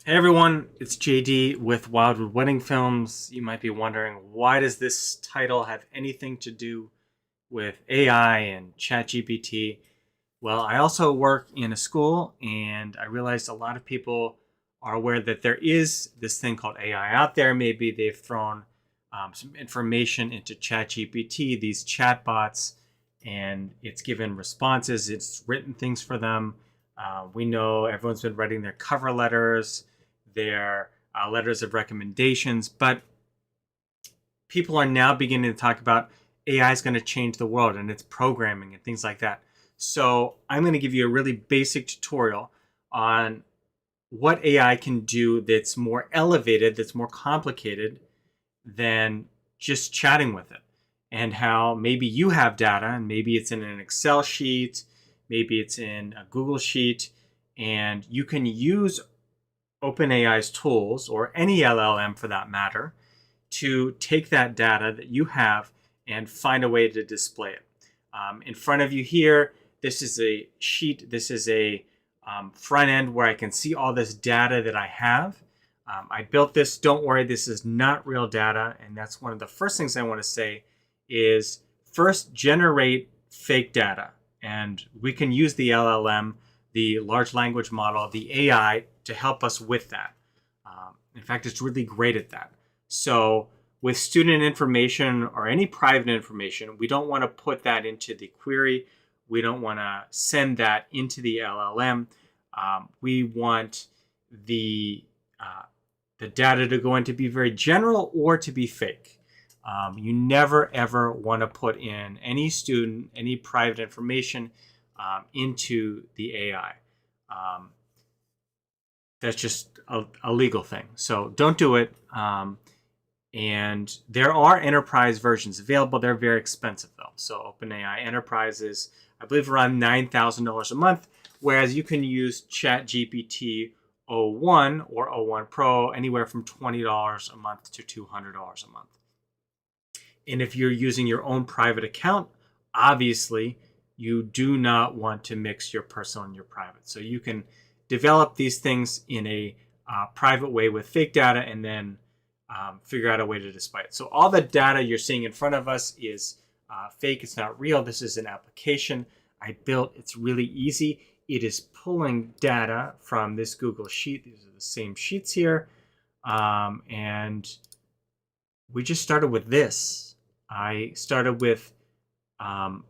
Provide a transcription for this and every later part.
Hey everyone, it's JD with Wildwood Wedding Films. You might be wondering, why does this title have anything to do with AI and ChatGPT? Well, I also work in a school, and I realized a lot of people are aware that there is this thing called AI out there. Maybe they've thrown some information into ChatGPT, these chatbots, and it's given responses, it's written things for them. We know everyone's been writing their cover letters, their letters of recommendations, but people are now beginning to talk about AI is going to change the world and its programming and things like that. So I'm going to give you a really basic tutorial on what AI can do that's more elevated, that's more complicated than just chatting with it, and how maybe you have data and maybe it's in an Excel sheet, maybe it's in a Google sheet, and you can use OpenAI's tools, or any LLM for that matter, to take that data that you have and find a way to display it. In front of you here, this is a sheet, this is a front end where I can see all this data that I have. I built this, don't worry, this is not real data, and that's one of the first things I want to say is first generate fake data, and we can use the LLM, the large language model, the AI, to help us with that. In fact, it's really great at that. So with student information or any private information, we don't want to put that into the query. We don't want to send that into the LLM. We want the data to go in to be very general or to be fake. You never ever want to put in any student, any private information into the AI. That's just a legal thing. So don't do it. And there are enterprise versions available. They're very expensive though. So OpenAI Enterprise is, I believe, around $9,000 a month, whereas you can use ChatGPT O1 or O1 Pro anywhere from $20 a month to $200 a month. And if you're using your own private account, obviously you do not want to mix your personal and your private. So you can develop these things in a private way with fake data and then figure out a way to display it. So all the data you're seeing in front of us is fake. It's not real. This is an application I built. It's really easy. It is pulling data from this Google Sheet. These are the same sheets here. And we just started with this. I started with so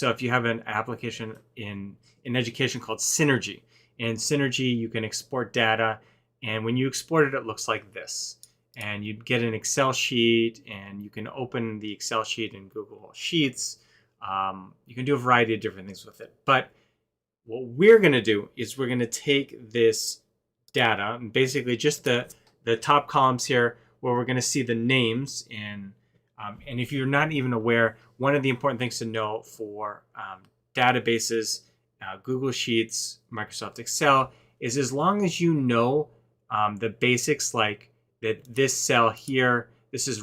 if you have an application in education called Synergy. In Synergy, you can export data, and when you export it, it looks like this. And you'd get an Excel sheet, and you can open the Excel sheet in Google Sheets. You can do a variety of different things with it. But what we're going to do is we're going to take this data, and basically just the top columns here, where we're going to see the names and if you're not even aware, one of the important things to know for databases, Google Sheets, Microsoft Excel, is as long as you know the basics, like that this cell here, this is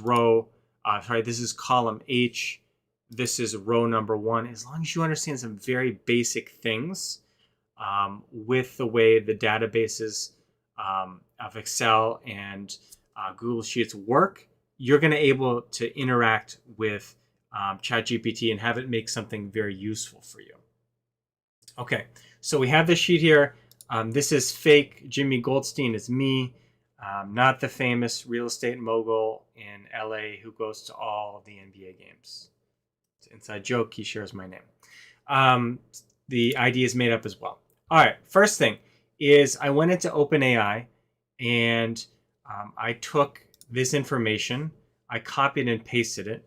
this is column H, this is row number 1, as long as you understand some very basic things with the way the databases of Excel and Google Sheets work, you're going to be able to interact with ChatGPT and have it make something very useful for you. Okay, so we have this sheet here. This is fake. Jimmy Goldstein is me, not the famous real estate mogul in LA who goes to all of the NBA games. It's an inside joke. He shares my name. The ID is made up as well. All right, first thing is I went into OpenAI and I took this information, I copied and pasted it.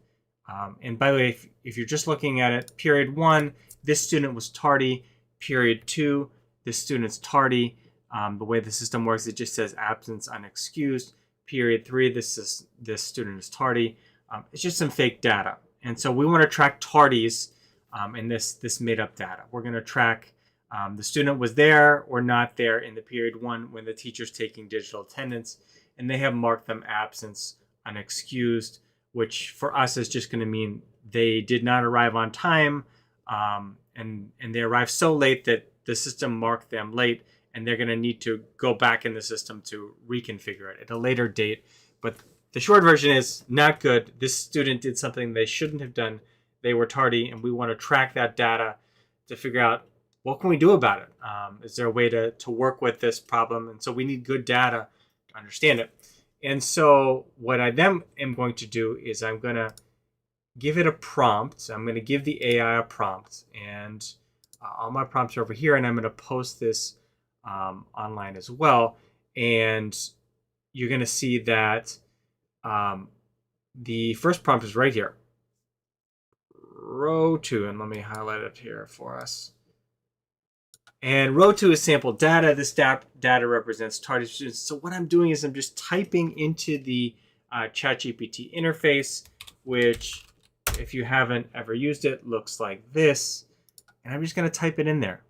And by the way, if you're just looking at it, period 1, this student was tardy. Period 2, this student's tardy. The way the system works, it just says absence unexcused. Period 3, this student is tardy. It's just some fake data. And so we want to track tardies in this made up data. We're going to track the student was there or not there in the period 1 when the teacher's taking digital attendance, and they have marked them absence unexcused, which for us is just going to mean they did not arrive on time, and they arrived so late that the system marked them late, and they're going to need to go back in the system to reconfigure it at a later date. But the short version is not good. This student did something they shouldn't have done. They were tardy, and we want to track that data to figure out what can we do about it. Is there a way to work with this problem? And so we need good data to understand it. And so what I then am going to do is I'm going to give it a prompt. So I'm going to give the AI a prompt, and all my prompts are over here, and I'm going to post this online as well. And you're going to see that the first prompt is right here, row 2, and let me highlight it here for us. And row 2 is sample data. This data represents tardy students. So what I'm doing is I'm just typing into the ChatGPT interface, which, if you haven't ever used it, looks like this. And I'm just going to type it in there.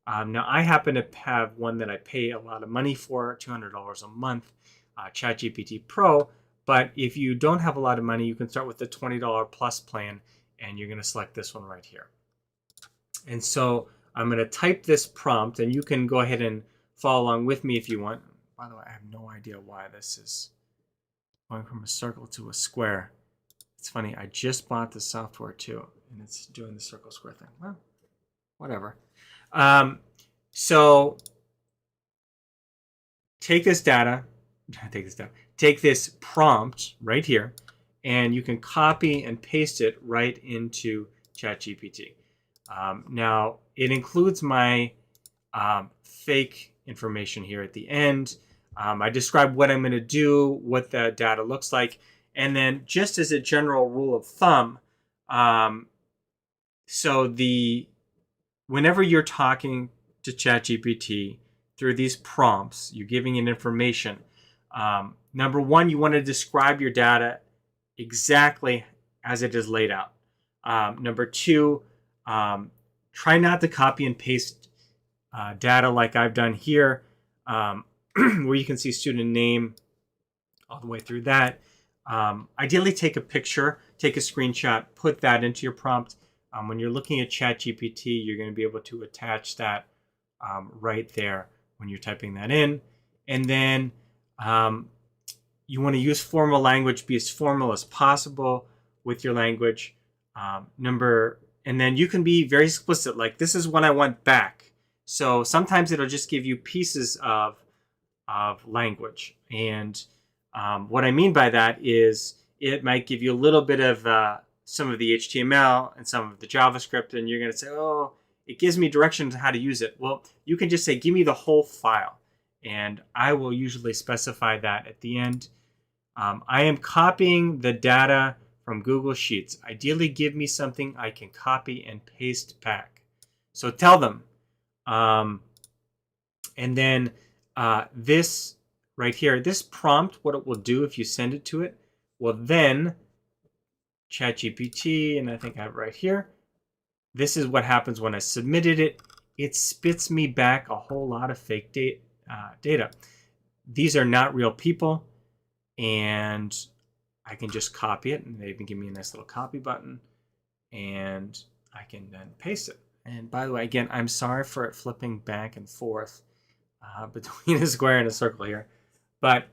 Now, I happen to have one that I pay a lot of money for, $200 a month, ChatGPT Pro. But if you don't have a lot of money, you can start with the $20 plus plan, and you're going to select this one right here. And so I'm going to type this prompt, and you can go ahead and follow along with me if you want. By the way, I have no idea why this is going from a circle to a square. It's funny, I just bought the software too, and it's doing the circle square thing. Well, whatever. So take this prompt right here, and you can copy and paste it right into ChatGPT. Now, it includes my fake information here at the end. I describe what I'm going to do, what the data looks like, and then just as a general rule of thumb, whenever you're talking to ChatGPT through these prompts, you're giving it information. Number one, you want to describe your data exactly as it is laid out. Number two, try not to copy and paste data like I've done here, where you can see student name all the way through that. Ideally, take a picture, take a screenshot, put that into your prompt. When you're looking at ChatGPT, you're going to be able to attach that right there when you're typing that in. And then you want to use formal language, be as formal as possible with your language. And then you can be very explicit, like, this is what I want back. So sometimes it'll just give you pieces of language. And what I mean by that is it might give you a little bit of some of the HTML and some of the JavaScript, and you're going to say, oh, it gives me directions on how to use it. Well, you can just say, give me the whole file. And I will usually specify that at the end. I am copying the data from Google Sheets. Ideally, give me something I can copy and paste back. So tell them. And then this right here, this prompt, what it will do if you send it to it, will then ChatGPT, and I think I have it right here. This is what happens when I submitted it. It spits me back a whole lot of fake data. These are not real people, and I can just copy it, and they even give me a nice little copy button, and I can then paste it. And by the way, again, I'm sorry for it flipping back and forth between a square and a circle here. But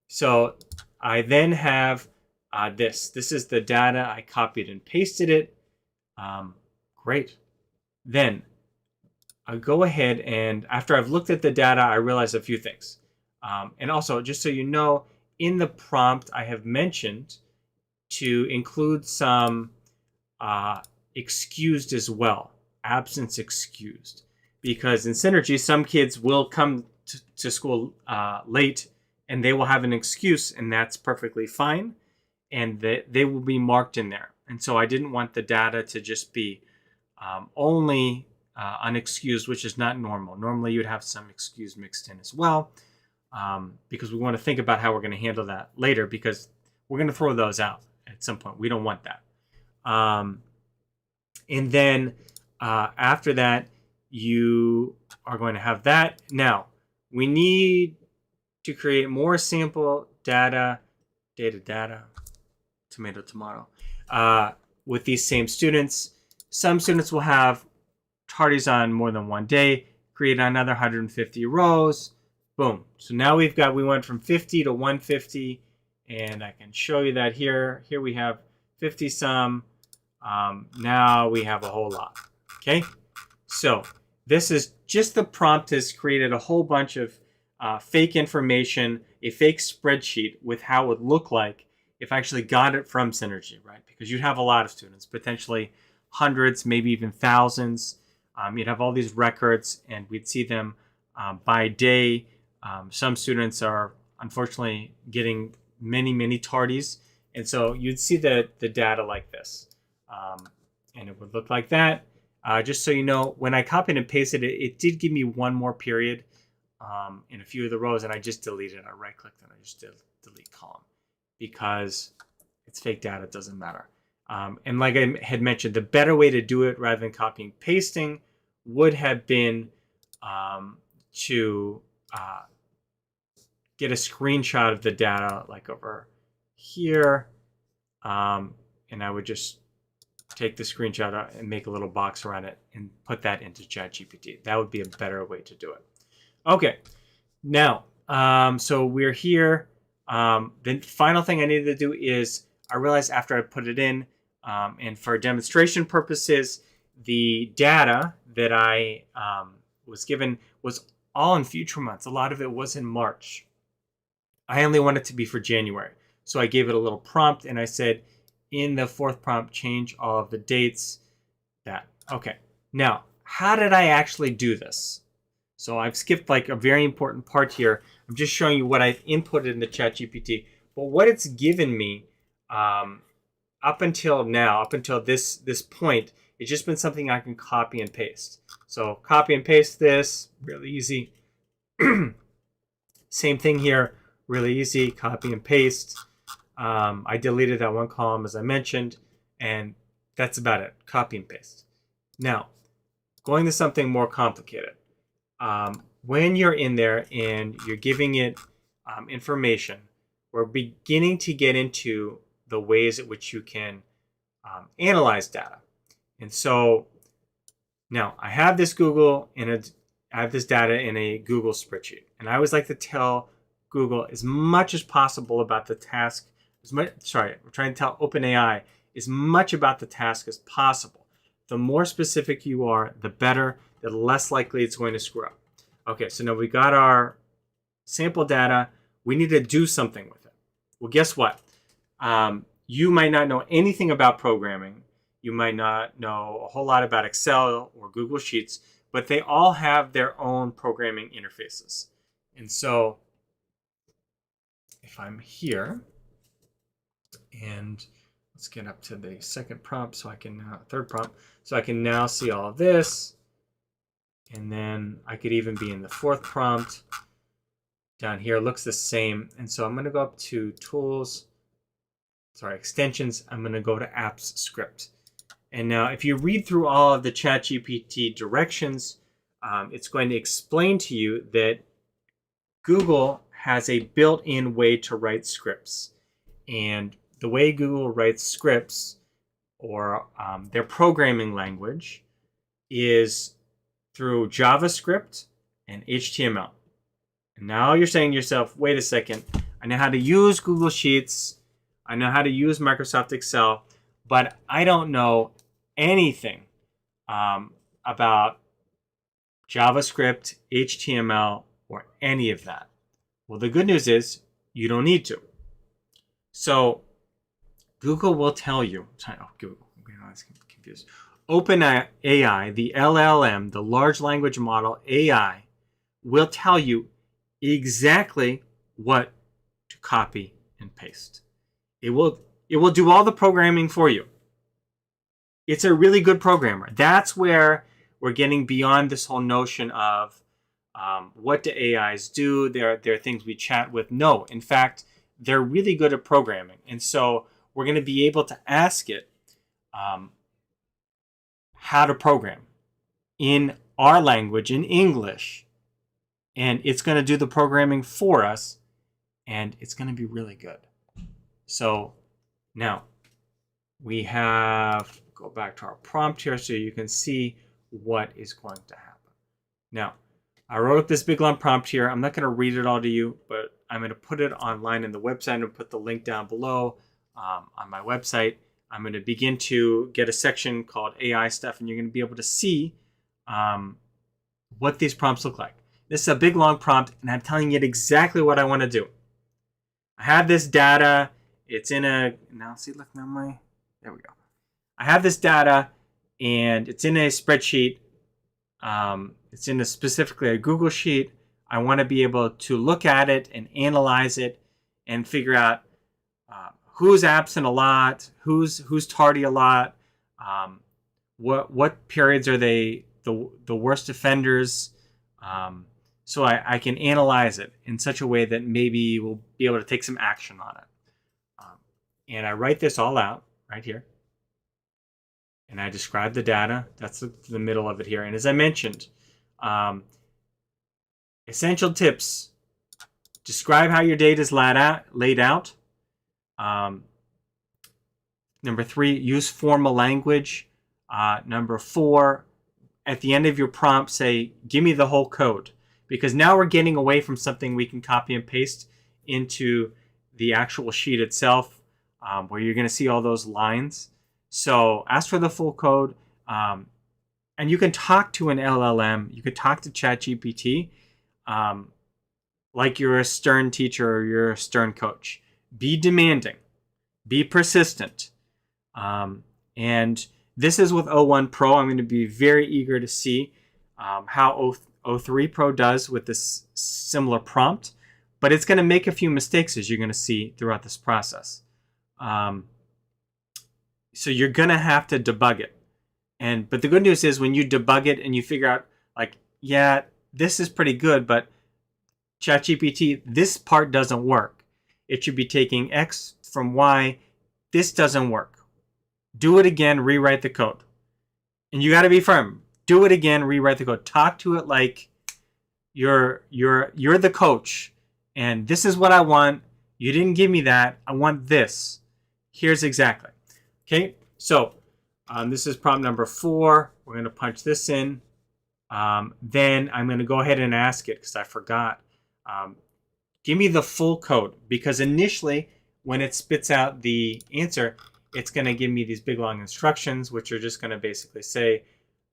so I then have this. This is the data. I copied and pasted it. Great. Then I'll go ahead, and after I've looked at the data, I realize a few things. And also, just so you know, in the prompt, I have mentioned to include some excused as well, absence excused. Because in Synergy, some kids will come to school late, and they will have an excuse, and that's perfectly fine. And they will be marked in there. And so I didn't want the data to just be only unexcused, which is not normal. Normally, you'd have some excuse mixed in as well, because we want to think about how we're going to handle that later, because we're going to throw those out at some point. We don't want that. And then after that, you are going to have that. Now, we need to create more sample data, tomato, with these same students. Some students will have tardies on more than one day. create another 150 rows. Boom. So now we went from 50 to 150, and I can show you that here. Here we have 50 some. Now we have a whole lot. Okay. So this is just the prompt has created a whole bunch of fake information, a fake spreadsheet with how it would look like if I actually got it from Synergy, right? Because you'd have a lot of students, potentially hundreds, maybe even thousands. You'd have all these records, and we'd see them by day. Some students are unfortunately getting many tardies, and so you'd see the data like this, and it would look like that. Just so you know, when I copied and pasted it, it did give me one more period in a few of the rows, and I just deleted it. I right-clicked and I just did delete column because it's fake data. It doesn't matter. And like I had mentioned, the better way to do it rather than copying and pasting would have been to get a screenshot of the data like over here, and I would just take the screenshot out and make a little box around it and put that into ChatGPT. That would be a better way to do it. Okay, now, so we're here. The final thing I needed to do is I realized after I put it in, and for demonstration purposes, the data that I was given was all in future months. A lot of it was in March. I only want it to be for January. So I gave it a little prompt and I said, in the fourth prompt, change all of the dates. That. Okay. Now, how did I actually do this? So I've skipped like a very important part here. I'm just showing you what I've inputted in the ChatGPT. But what it's given me up until now, up until this point, it's just been something I can copy and paste. So copy and paste this, really easy. Same thing here, really easy, copy and paste. I deleted that one column as I mentioned, and that's about it, copy and paste. Now, going to something more complicated. When you're in there and you're giving it information, we're beginning to get into the ways in which you can analyze data. And so now I have this I have this data in a Google spreadsheet, and I always like to tell Google as much as possible about the task. We're trying to tell OpenAI as much about the task as possible. The more specific you are, the better, the less likely it's going to screw up. Okay, so now we got our sample data. We need to do something with it. Well, guess what? You might not know anything about programming. You might not know a whole lot about Excel or Google Sheets, but they all have their own programming interfaces. And so if I'm here, and let's get up to the second prompt so I can, third prompt, so I can now see all of this. And then I could even be in the fourth prompt. Down here, it looks the same. And so I'm going to go up to Tools, Extensions. I'm going to go to Apps Script. And now if you read through all of the ChatGPT directions, it's going to explain to you that Google has a built-in way to write scripts. And the way Google writes scripts, or their programming language, is through JavaScript and HTML. And now you're saying to yourself, wait a second, I know how to use Google Sheets, I know how to use Microsoft Excel, but I don't know anything about JavaScript, HTML, or any of that. Well, the good news is you don't need to. So Google will tell you, Google, I was confused. OpenAI, the LLM, the large language model AI, will tell you exactly what to copy and paste. It will do all the programming for you. It's a really good programmer. That's where we're getting beyond this whole notion of what do AIs do? There are things we chat with. No, in fact, they're really good at programming. And so we're going to be able to ask it how to program in our language, in English. And it's going to do the programming for us. And it's going to be really good. So now we go back to our prompt here so you can see what is going to happen. Now, I wrote up this big long prompt here. I'm not going to read it all to you, but I'm going to put it online in the website and put the link down below on my website. I'm going to begin to get a section called AI stuff, and you're going to be able to see what these prompts look like. This is a big long prompt, and I'm telling it exactly what I want to do. I have this data. It's in a, now see, look, now there we go. I have this data, and it's in a spreadsheet. It's in specifically a Google sheet. I want to be able to look at it and analyze it and figure out who's absent a lot, who's tardy a lot, what periods are they the worst offenders, so I can analyze it in such a way that maybe we'll be able to take some action on it. And I write this all out right here. And I describe the data. That's the middle of it here. And as I mentioned, essential tips. Describe how your data is laid out. Number 3, use formal language. Number 4, at the end of your prompt, say, give me the whole code. Because now we're getting away from something we can copy and paste into the actual sheet itself, where you're going to see all those lines. So ask for the full code. And you can talk to an LLM. You could talk to ChatGPT like you're a stern teacher or you're a stern coach. Be demanding. Be persistent. And this is with O1 Pro. I'm going to be very eager to see how O3 Pro does with this similar prompt. But it's going to make a few mistakes, as you're going to see throughout this process. So you're going to have to debug it. But the good news is when you debug it and you figure out, like, yeah, this is pretty good, but ChatGPT, this part doesn't work. It should be taking X from Y. This doesn't work. Do it again, rewrite the code. And you got to be firm. Do it again, rewrite the code. Talk to it like you're the coach. And this is what I want. You didn't give me that. I want this. Here's exactly. Okay, so this is prompt number 4. We're going to punch this in. Then I'm going to go ahead and ask it because I forgot. Give me the full code, because initially when it spits out the answer, it's going to give me these big long instructions, which are just going to basically say,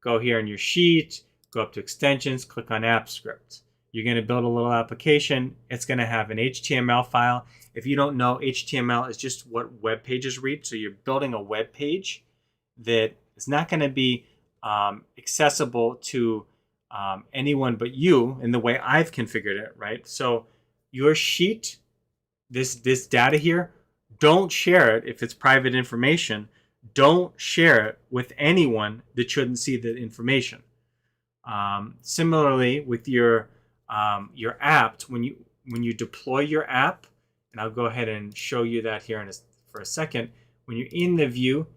go here in your sheet, go up to extensions, click on app script. You're going to build a little application. It's going to have an HTML file. If you don't know, HTML is just what web pages read. So you're building a web page that is not going to be accessible to anyone but you in the way I've configured it, right? So your sheet, this data here, don't share it if it's private information. Don't share it with anyone that shouldn't see the information. Similarly, with your app, when you deploy your app, and I'll go ahead and show you that here for a second. When you're in the view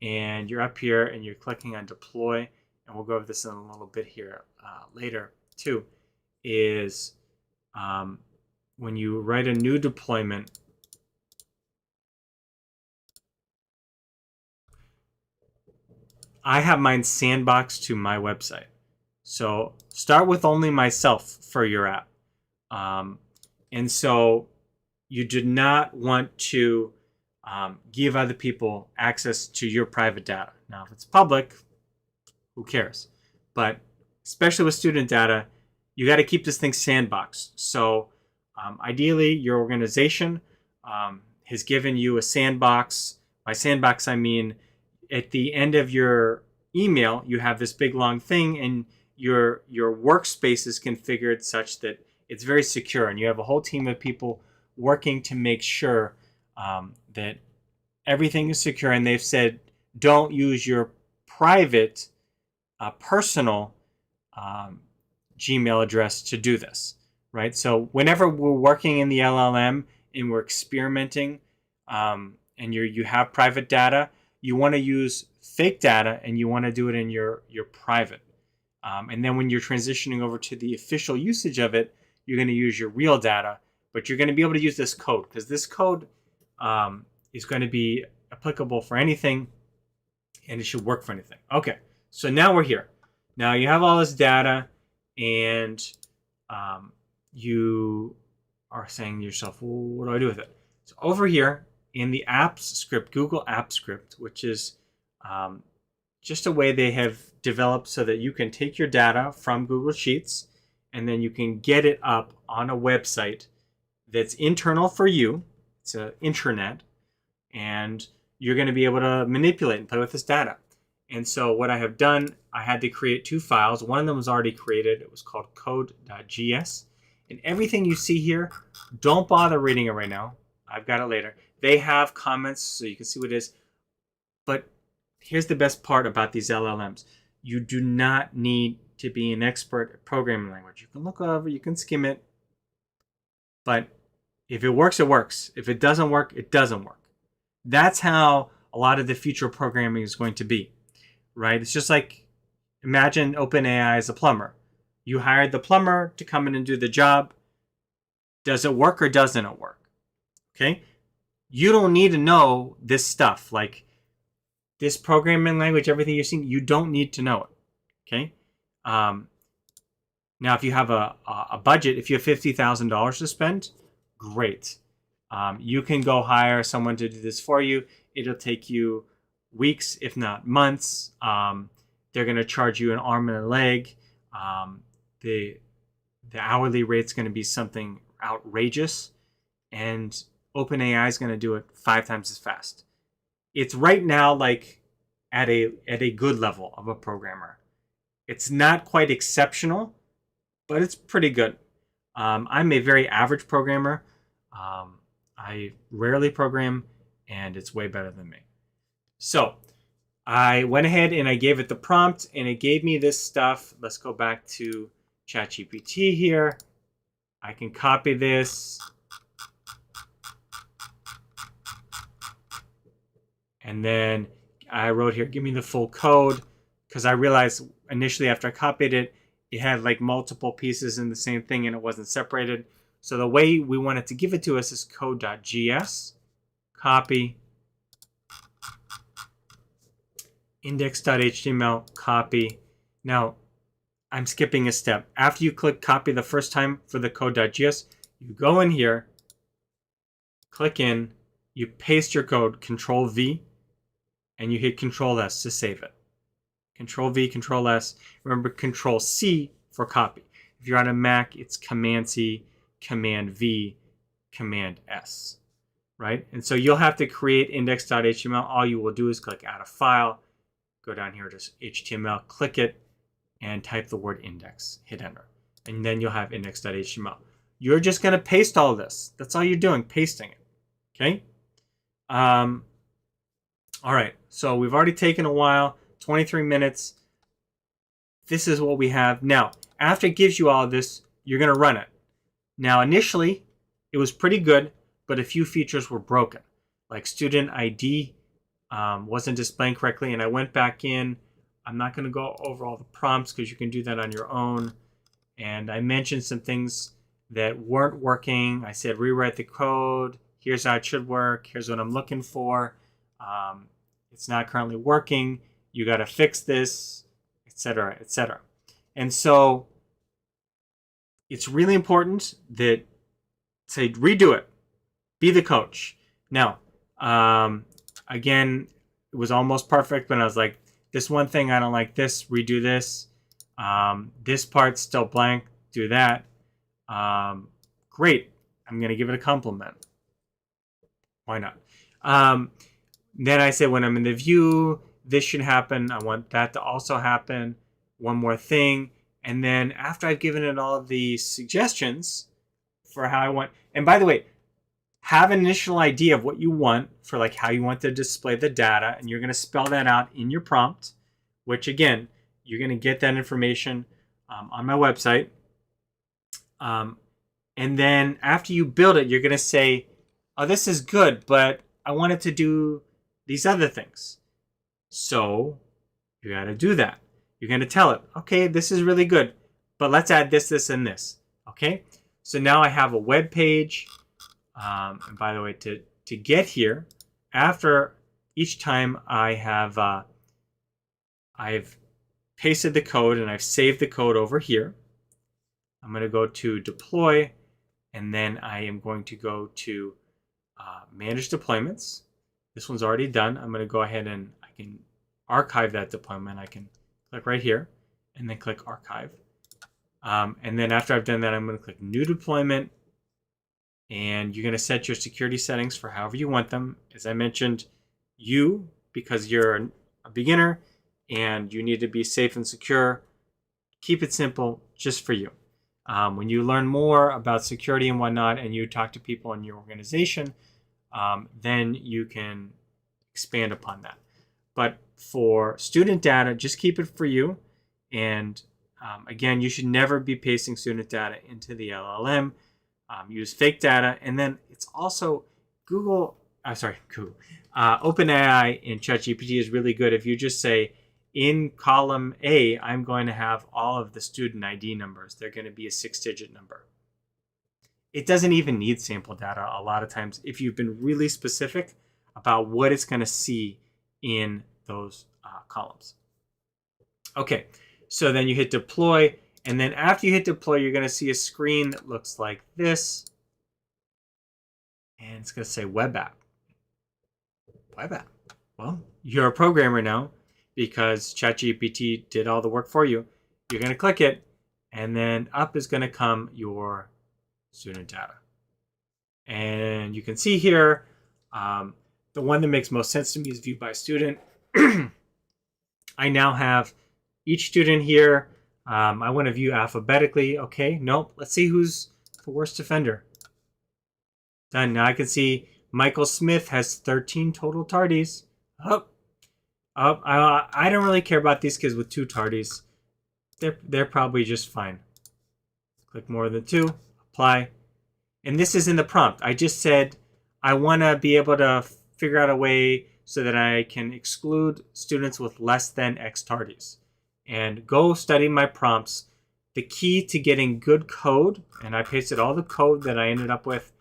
and you're up here and you're clicking on deploy, and we'll go over this in a little bit here later too, is when you write a new deployment, I have mine sandboxed to my website. So start with only myself for your app. And so you do not want to give other people access to your private data. Now, if it's public, who cares? But especially with student data, you got to keep this thing sandboxed. So ideally, your organization has given you a sandbox. By sandbox, I mean at the end of your email, you have this big long thing, and your workspace is configured such that it's very secure, and you have a whole team of people working to make sure that everything is secure. And they've said, don't use your private personal Gmail address to do this, right? So whenever we're working in the LLM and we're experimenting, and you have private data, you want to use fake data, and you want to do it in your private. And then when you're transitioning over to the official usage of it, you're going to use your real data, but you're going to be able to use this code, because this code is going to be applicable for anything, and it should work for anything. Okay, so now we're here. Now you have all this data, and you are saying to yourself, well, what do I do with it? So over here in the apps script, Google Apps script, which is just a way they have developed so that you can take your data from Google Sheets and then you can get it up on a website that's internal for you. It's an intranet, and you're going to be able to manipulate and play with this data. And so what I have done, I had to create 2 files. One of them was already created. It was called code.gs. And everything you see here, don't bother reading it right now. I've got it later. They have comments so you can see what it is. But here's the best part about these LLMs. You do not need to be an expert at programming language. You can look over, you can skim it. But if it works, it works. If it doesn't work, it doesn't work. That's how a lot of the future programming is going to be, right? It's just like, imagine OpenAI as a plumber. You hired the plumber to come in and do the job. Does it work or doesn't it work? Okay? You don't need to know this stuff. Like this programming language, everything you're seeing, you don't need to know it. Okay? Now, if you have a budget, if you have $50,000 to spend, great. You can go hire someone to do this for you. It'll take you weeks, if not months. They're going to charge you an arm and a leg. The hourly rate's going to be something outrageous, and OpenAI is going to do it 5 times as fast. It's right now like at a good level of a programmer. It's not quite exceptional, but it's pretty good. I'm a very average programmer. I rarely program, and it's way better than me. So I went ahead and I gave it the prompt, and it gave me this stuff. Let's go back to ChatGPT here. I can copy this. And then I wrote here, give me the full code, because I realized initially after I copied it, it had like multiple pieces in the same thing and it wasn't separated. So the way we wanted to give it to us is code.gs, copy, index.html, copy. Now, I'm skipping a step. After you click copy the first time for the code.gs, you go in here, click in, you paste your code, Control V, and you hit Control S to save it. Control V, Control S. Remember, Control C for copy. If you're on a Mac, it's Command C, Command V, Command S, right? And so you'll have to create index.html. All you will do is click Add a File, go down here to HTML, click it, and type the word index. Hit Enter. And then you'll have index.html. You're just going to paste all this. That's all you're doing, pasting it. Okay? All right, so we've already taken a while, 23 minutes. This is what we have. Now, after it gives you all of this, you're going to run it. Now, initially, it was pretty good, but a few features were broken. Like student ID wasn't displaying correctly, and I went back in. I'm not going to go over all the prompts because you can do that on your own. And I mentioned some things that weren't working. I said, rewrite the code. Here's how it should work. Here's what I'm looking for. It's not currently working. You got to fix this, etc., etc. And so it's really important that say redo it. Be the coach. Now, again, it was almost perfect, but I was like, this one thing I don't like. This, redo this. This part's still blank. Do that. Great. I'm gonna give it a compliment. Why not? Then I said, when I'm in the view, this should happen. I want that to also happen. One more thing. And then after I've given it all of the suggestions for how I want, and by the way, have an initial idea of what you want for like how you want to display the data, and you're going to spell that out in your prompt, which again, you're going to get that information on my website. And then after you build it, you're going to say, oh, this is good, but I want it to do these other things. So you got to do that. You're going to tell it, okay, this is really good, but let's add this, this, and this. Okay. So now I have a web page. And by the way, to get here, after each time I have, I've pasted the code and I've saved the code over here. I'm going to go to deploy, and then I am going to go to manage deployments. This one's already done. I'm going to go ahead and I can archive that deployment. I can click right here and then click archive. And then after I've done that, I'm going to click new deployment, and you're going to set your security settings for however you want them. As I mentioned, because you're a beginner and you need to be safe and secure, keep it simple just for you. When you learn more about security and whatnot, and you talk to people in your organization, then you can expand upon that. But for student data, just keep it for you. And again, you should never be pasting student data into the LLM. Use fake data. And then it's also OpenAI and ChatGPT is really good. If you just say, in column A, I'm going to have all of the student ID numbers. They're going to be a 6-digit number. It doesn't even need sample data a lot of times if you've been really specific about what it's going to see in those columns. Okay, so then you hit deploy, and then after you hit deploy, you're going to see a screen that looks like this, and it's going to say web app. Web app. Well, you're a programmer now because ChatGPT did all the work for you. You're going to click it, and then up is going to come your student data. And you can see here, the one that makes most sense to me is view by student. I now have each student here. I want to view alphabetically. Okay, nope. Let's see who's the worst offender. Done. Now I can see Michael Smith has 13 total tardies. I don't really care about these kids with 2 tardies. They're probably just fine. Click more than 2, apply. And this is in the prompt. I just said I want to be able to figure out a way so that I can exclude students with less than X tardies. And go study my prompts. The key to getting good code, and I pasted all the code that I ended up with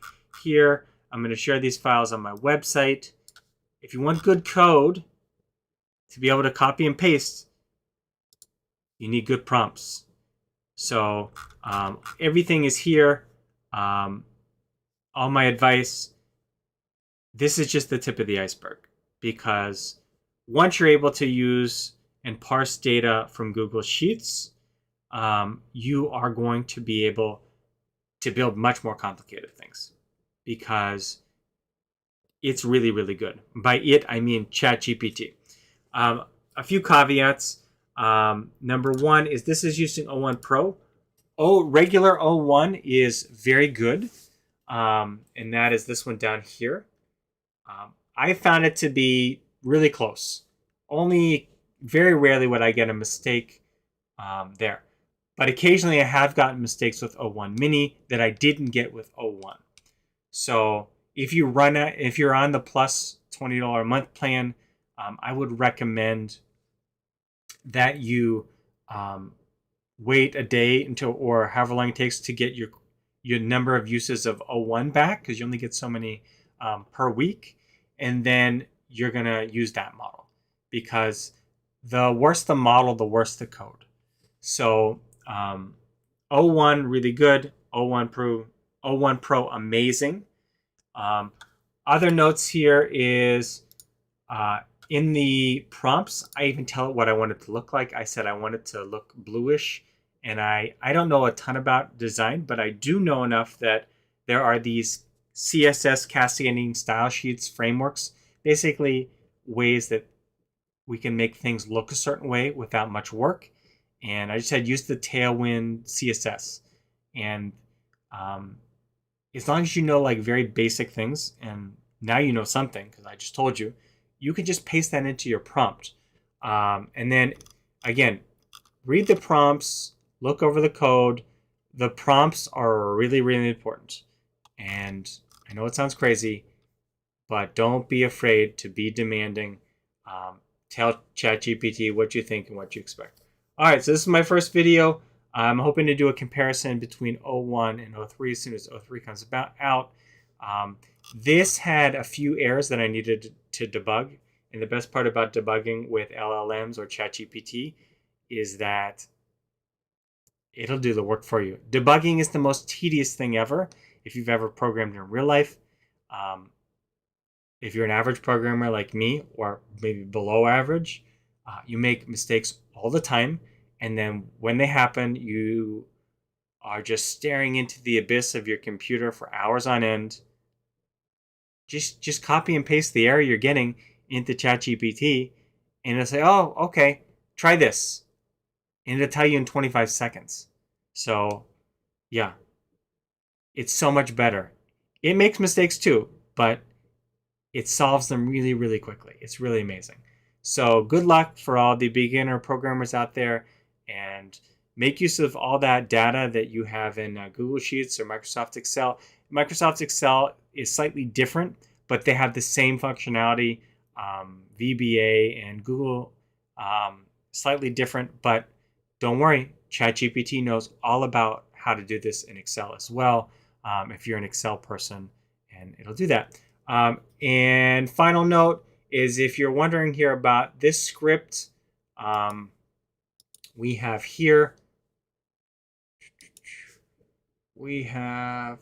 here. I'm going to share these files on my website. If you want good code to be able to copy and paste, you need good prompts. So everything is here. All my advice, this is just the tip of the iceberg, because once you're able to use and parse data from Google Sheets, you are going to be able to build much more complicated things, because it's really, really good. By it, I mean ChatGPT. A few caveats. Number one is this is using O1 Pro. Regular O1 is very good. And that is this one down here. I found it to be really close. Only very rarely would I get a mistake there. But occasionally I have gotten mistakes with O1 Mini that I didn't get with O1. So if you're on the plus $20 a month plan, I would recommend that you wait a day until, or however long it takes to get your number of uses of O1 back, because you only get so many per week, and then you're going to use that model, because the worse the model, the worse the code. So O1 really good, O1 Pro amazing. Other notes here is in the prompts, I even tell it what I want it to look like. I said I want it to look bluish, and I don't know a ton about design, but I do know enough that there are these CSS cascading style sheets frameworks, basically ways that we can make things look a certain way without much work. And I just had used the Tailwind CSS, and as long as you know like very basic things, and now you know something because I just told you, you can just paste that into your prompt. And then again, read the prompts, look over the code. The prompts are really, really important. And I know it sounds crazy, but don't be afraid to be demanding. Tell ChatGPT what you think and what you expect. All right, so this is my first video. I'm hoping to do a comparison between O1 and O3 as soon as O3 comes out. This had a few errors that I needed to debug. And the best part about debugging with LLMs or ChatGPT is that it'll do the work for you. Debugging is the most tedious thing ever if you've ever programmed in real life. Um, if you're an average programmer like me, or maybe below average, you make mistakes all the time. And then when they happen, you are just staring into the abyss of your computer for hours on end. Just copy and paste the error you're getting into ChatGPT, and it'll say, "Oh, okay, try this," and it'll tell you in 25 seconds. So, yeah, it's so much better. It makes mistakes too, but it solves them really, really quickly. It's really amazing. So good luck for all the beginner programmers out there, and make use of all that data that you have in Google Sheets or Microsoft Excel. Microsoft Excel is slightly different, but they have the same functionality. VBA and Google, slightly different, but don't worry, ChatGPT knows all about how to do this in Excel as well, if you're an Excel person, and it'll do that. And final note is, if you're wondering here about this script, we have here, we have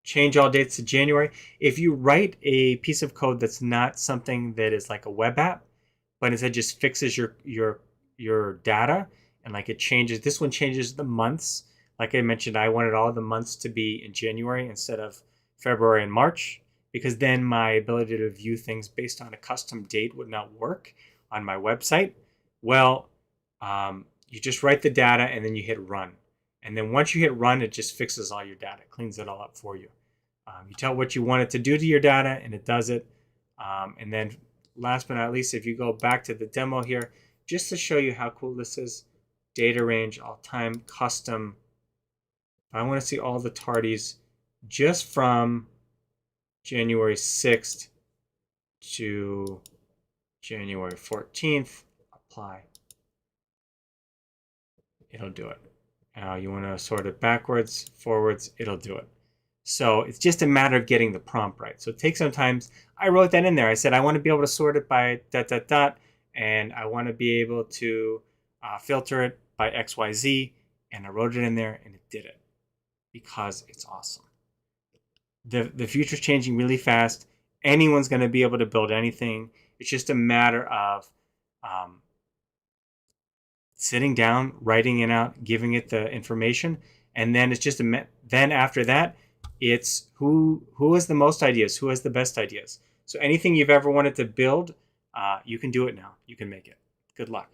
change all dates to January. If you write a piece of code that's not something that is like a web app, but instead just fixes your data, and like it changes, this one changes the months. Like I mentioned, I wanted all the months to be in January instead of February and March, because then my ability to view things based on a custom date would not work on my website. Well, you just write the data and then you hit run. And then once you hit run, it just fixes all your data, cleans it all up for you. You tell what you want it to do to your data, and it does it. And then last but not least, if you go back to the demo here, just to show you how cool this is, data range, all time, custom. I want to see all the tardies just from January 6th to January 14th. Apply. It'll do it. You want to sort it backwards, forwards, it'll do it. So it's just a matter of getting the prompt right. So it takes some time. I wrote that in there. I said, I want to be able to sort it by ... and I want to be able to filter it by XYZ. And I wrote it in there, and it did it, because it's awesome. The future's changing really fast. Anyone's going to be able to build anything. It's just a matter of sitting down, writing it out, giving it the information, and then it's just then after that, it's who has the most ideas, who has the best ideas. So anything you've ever wanted to build, you can do it now. You can make it. Good luck.